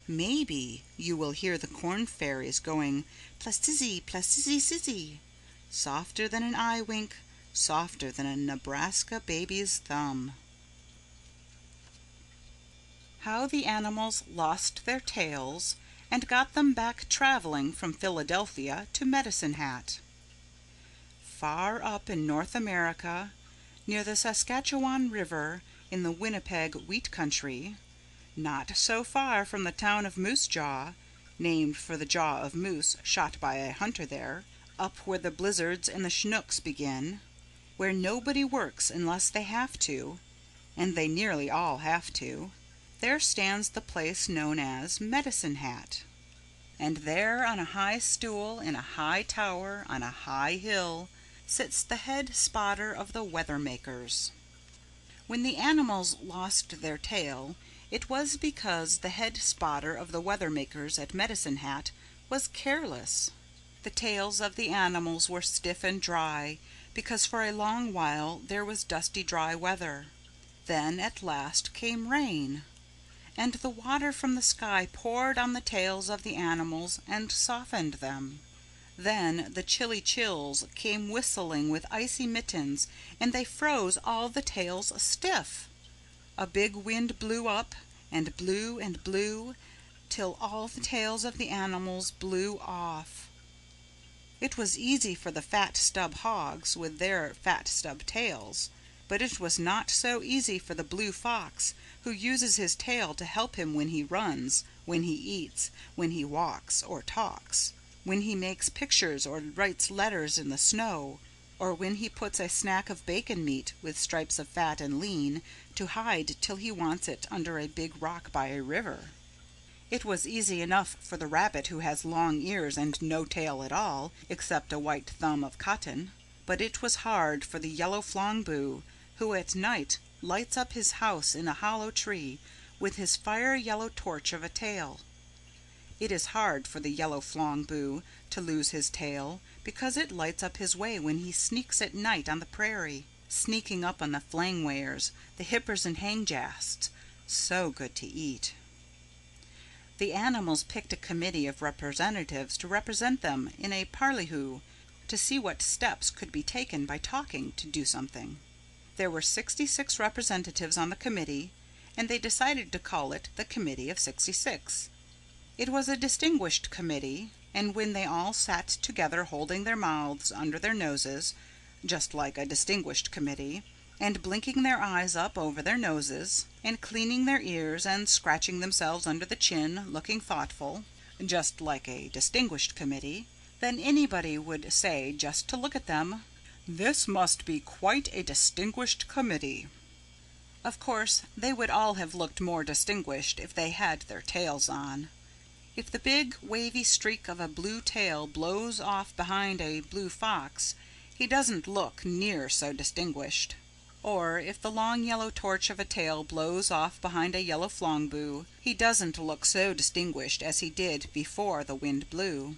Maybe you will hear the corn fairies going plasticity, plasticity, sissy, softer than an eye wink, softer than a Nebraska baby's thumb. How the Animals Lost Their Tails and Got Them Back Traveling from Philadelphia to Medicine Hat. Far up in North America, near the Saskatchewan River in the Winnipeg wheat country, not so far from the town of Moose Jaw, named for the jaw of moose shot by a hunter there, up where the blizzards and the Chinooks begin, where nobody works unless they have to, and they nearly all have to, there stands the place known as Medicine Hat. And there on a high stool in a high tower on a high hill sits the head spotter of the weather makers. When the animals lost their tail, it was because the head spotter of the weather makers at Medicine Hat was careless. The tails of the animals were stiff and dry because for a long while there was dusty dry weather. Then at last came rain, and the water from the sky poured on the tails of the animals and softened them. Then the chilly chills came whistling with icy mittens, and they froze all the tails stiff. A big wind blew up and blew till all the tails of the animals blew off. It was easy for the fat stub hogs with their fat stub tails, but it was not so easy for the blue fox, who uses his tail to help him when he runs, when he eats, when he walks or talks, when he makes pictures or writes letters in the snow, or when he puts a snack of bacon meat with stripes of fat and lean to hide till he wants it under a big rock by a river. It was easy enough for the rabbit who has long ears and no tail at all, except a white thumb of cotton, but it was hard for the yellow flongboo, who at night lights up his house in a hollow tree with his fire yellow torch of a tail. It is hard for the yellow flongboo to lose his tail because it lights up his way when he sneaks at night on the prairie, sneaking up on the flangwares, the hippers and hangjasts, so good to eat. The animals picked a committee of representatives to represent them in a parleyhoo to see what steps could be taken by talking to do something. There were 66 representatives on the committee, and they decided to call it the Committee of 66. It was a distinguished committee, and when they all sat together holding their mouths under their noses, just like a distinguished committee, and blinking their eyes up over their noses, and cleaning their ears and scratching themselves under the chin, looking thoughtful, just like a distinguished committee, then anybody would say just to look at them, "This must be quite a distinguished committee." Of course, they would all have looked more distinguished if they had their tails on. If the big wavy streak of a blue tail blows off behind a blue fox, he doesn't look near so distinguished. Or if the long yellow torch of a tail blows off behind a yellow flongboo, he doesn't look so distinguished as he did before the wind blew.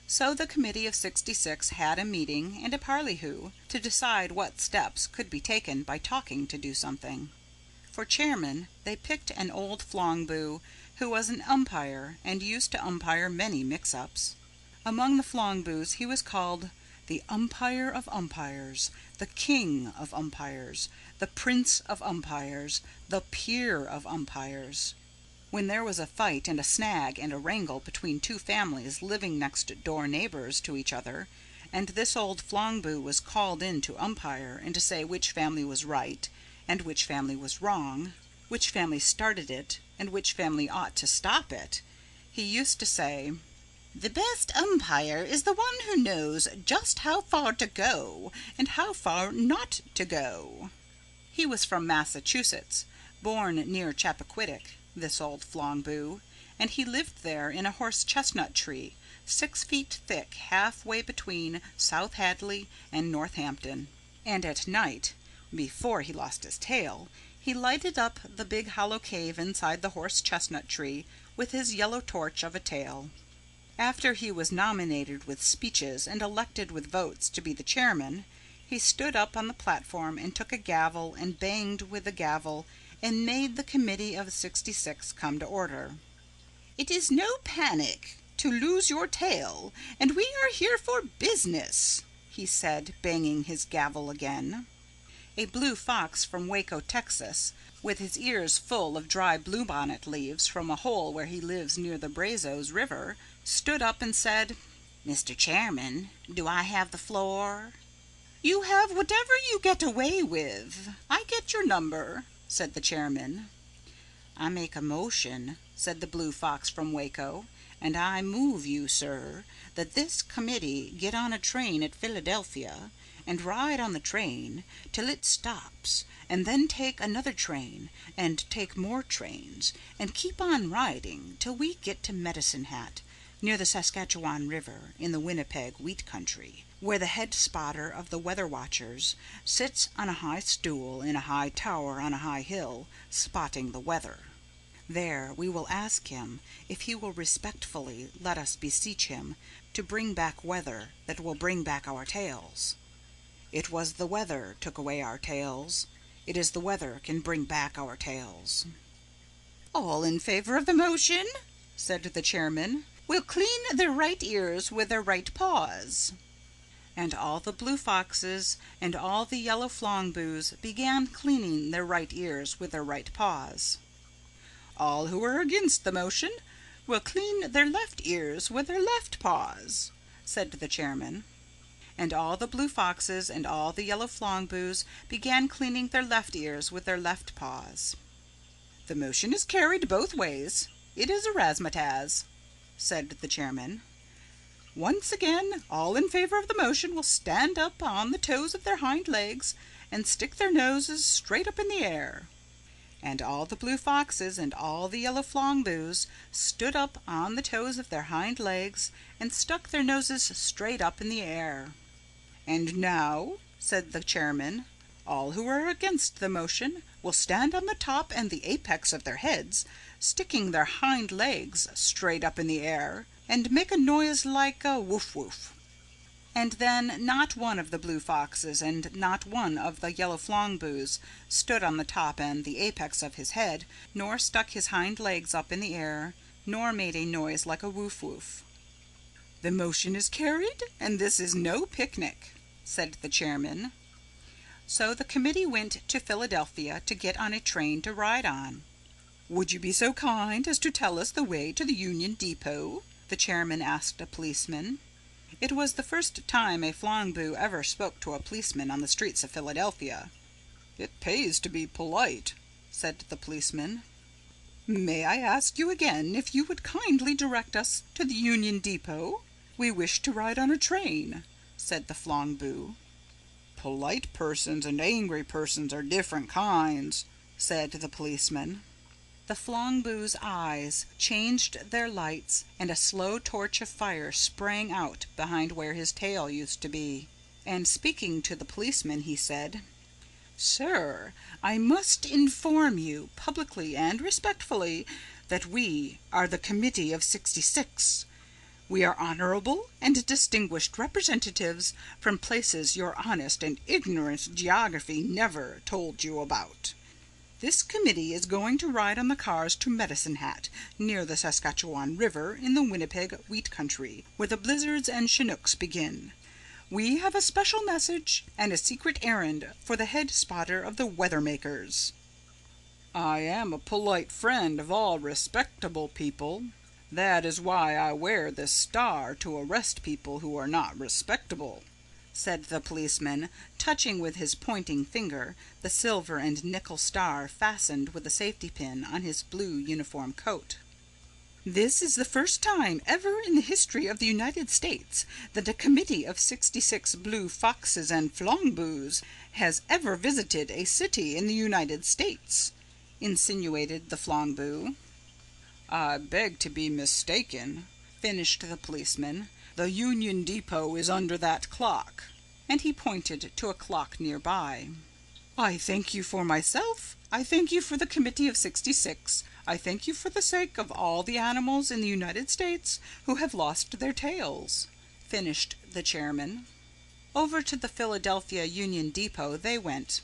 So the Committee of 66 had a meeting and a parleyhoo to decide what steps could be taken by talking to do something. For chairman they picked an old flongboo who was an umpire and used to umpire many mix-ups. Among the flongboos he was called the Umpire of Umpires, the King of Umpires, the Prince of Umpires, the Peer of Umpires. When there was a fight and a snag and a wrangle between two families living next door neighbors to each other, and this old flongboo was called in to umpire and to say which family was right and which family was wrong, which family started it and which family ought to stop it, he used to say, "The best umpire is the one who knows just how far to go and how far not to go." He was from Massachusetts, born near Chappaquiddick, this old flongboo, and he lived there in a horse chestnut tree 6 feet thick halfway between South Hadley and Northampton. And at night, before he lost his tail, he lighted up the big hollow cave inside the horse chestnut tree with his yellow torch of a tail. After he was nominated with speeches and elected with votes to be the chairman, he stood up on the platform and took a gavel and banged with the gavel and made the Committee of 66 come to order. It is no panic to lose your tail, and we are here for business," he said, banging his gavel again. A blue fox from Waco, Texas, with his ears full of dry bluebonnet leaves from a hole where he lives near the Brazos River, stood up and said, "Mr. Chairman, do I have the floor?" "You have whatever you get away with. I get your number," said the chairman. "I make a motion," said the blue fox from Waco, "and I move you, sir, that this committee get on a train at Philadelphia and ride on the train till it stops, and then take another train and take more trains and keep on riding till we get to Medicine Hat, near the Saskatchewan River in the Winnipeg wheat country, where the head spotter of the weather watchers sits on a high stool in a high tower on a high hill, spotting the weather. There we will ask him if he will respectfully let us beseech him to bring back weather that will bring back our tails. It was the weather took away our tails. It is the weather can bring back our tails." "All in favor of the motion," said the chairman, "will clean their right ears with their right paws." And all the blue foxes and all the yellow flongboos began cleaning their right ears with their right paws. "All who are against the motion will clean their left ears with their left paws," said the chairman. And all the blue foxes and all the yellow flongboos began cleaning their left ears with their left paws. "The motion is carried both ways. It is a razzmatazz," said the chairman. "Once again, all in favor of the motion will stand up on the toes of their hind legs and stick their noses straight up in the air." And all the blue foxes and all the yellow flongboos stood up on the toes of their hind legs and stuck their noses straight up in the air. "And now," said the chairman, "all who are against the motion will stand on the top and the apex of their heads, sticking their hind legs straight up in the air, and make a noise like a woof woof." And then not one of the blue foxes and not one of the yellow flongboos stood on the top and the apex of his head, nor stuck his hind legs up in the air, nor made a noise like a woof woof. "The motion is carried, and this is no picnic," said the chairman. So the committee went to Philadelphia to get on a train to ride on. "Would you be so kind as to tell us the way to the Union Depot?" the chairman asked a policeman. It was the first time a flongboo ever spoke to a policeman on the streets of Philadelphia. "It pays to be polite," said the policeman. "May I ask you again if you would kindly direct us to the Union Depot? We wish to ride on a train," said the flongboo. "Polite persons and angry persons are different kinds," said the policeman. The flongboo's eyes changed their lights and a slow torch of fire sprang out behind where his tail used to be. And speaking to the policeman, he said, "Sir, I must inform you publicly and respectfully that we are the Committee of 66. We are honorable and distinguished representatives from places your honest and ignorant geography never told you about. This committee is going to ride on the cars to Medicine Hat, near the Saskatchewan River in the Winnipeg wheat country, where the blizzards and Chinooks begin. We have a special message and a secret errand for the head spotter of the weather makers." "I am a polite friend of all respectable people. That is why I wear this star to arrest people who are not respectable," said the policeman, touching with his pointing finger the silver and nickel star fastened with a safety pin on his blue uniform coat. "This is the first time ever in the history of the United States that a committee of 66 blue foxes and flongboos has ever visited a city in the United States," insinuated the flongboo. "I beg to be mistaken," finished the policeman. "The Union Depot is under that clock," and he pointed to a clock near by. "I thank you for myself. I thank you for the Committee of 66. I thank you for the sake of all the animals in the United States who have lost their tails," finished the chairman. Over to the Philadelphia Union Depot they went,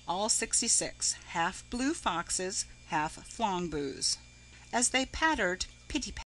all 66, half blue foxes, half flongboos. As they pattered pitty